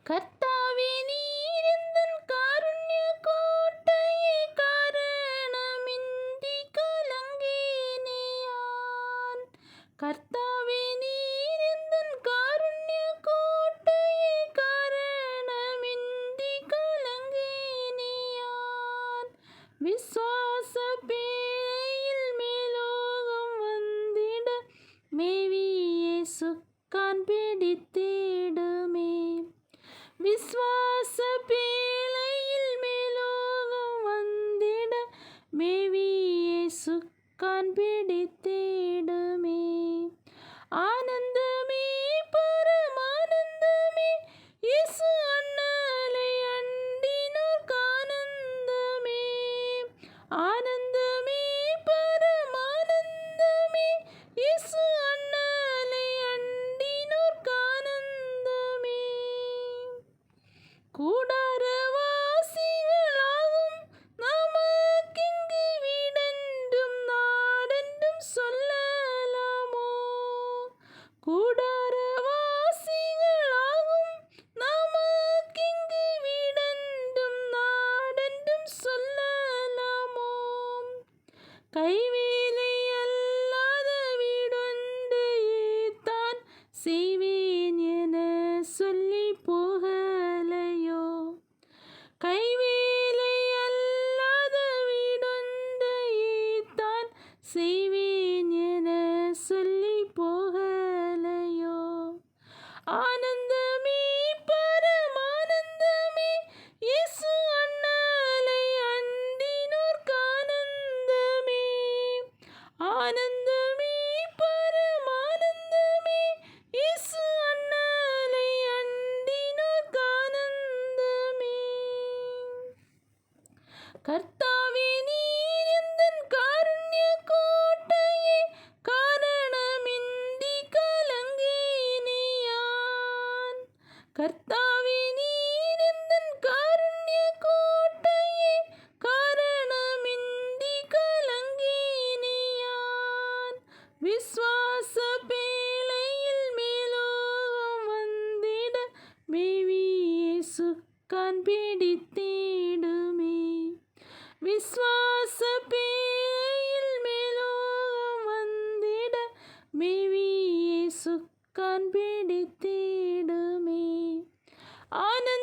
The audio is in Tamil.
கர்த்தாவே நீர் எந்தன் காருண்ய கோட்டையே, காரணமின்றி கலங்கினேன். கர்த்தாவே நீர் எந்தன் காருண்ய கோட்டையே, காரணமின்றி கலங்கினேன். விசுவாச பேழையில் மேலோகம் வந்திட, மேவி இயேசுக்கான் பிடித்திடுமே. விசுவாச பேழையில் மேலோகம் வந்திட, மேவி இயேசுக்கான் பிடித்திடுமே. ஆனந்தமே பரமானந்தமே, இயேசு அண்ணலை அண்டினோர்க்கு ஆனந்தமே. ஆனந்தமே பரமானந்தமே, இயேசு அண்ணலை அண்டினோர்க்கு ஆனந்தமே. கூடாரவாசிகளாகும் நமக்கிங்கு வீடென்றும் நாடென்றும் சொல்லலாமோ. கூடாரவாசிகளாகும் நமக்கிங்கு வீடென்றும் நாடென்றும் சொல்லலாமோ. கைவேலை அல்லாத வீடொன்றையேத்தான் செய்வேன் என சொல்லி போகலையோ. கைவேலை அல்லாத வீடொன்றையேத்தான் செய்வேன் என சொல்லி போகலையோ. ஆனந்தமே பரமானந்தமே, இயேசு அண்ணலை அண்டினோர்க்கு ஆனந்தமே. ஆனந்தமே பரமானந்தமே, இயேசு அண்ணலை அண்டினோர்க்கு ஆனந்தமே. கர்த்தாவே நீர் எந்தன் காருண்ய கோட்டையே, காரணமின்றி கலங்கினேன். கர்த்தாவே நீர் எந்தன் காருண்ய கோட்டையே, காரணமின்றி கலங்கினேன். விசுவாச பேழையில் மேலோகம் வந்திட, மேவி இயேசுக்கான் பிடித்திடுமே. விசுவாச பேழையில் மேலோகம் வந்திட, மேவி இயேசுக்கான் பிடித்திடுமே. ஆனந்த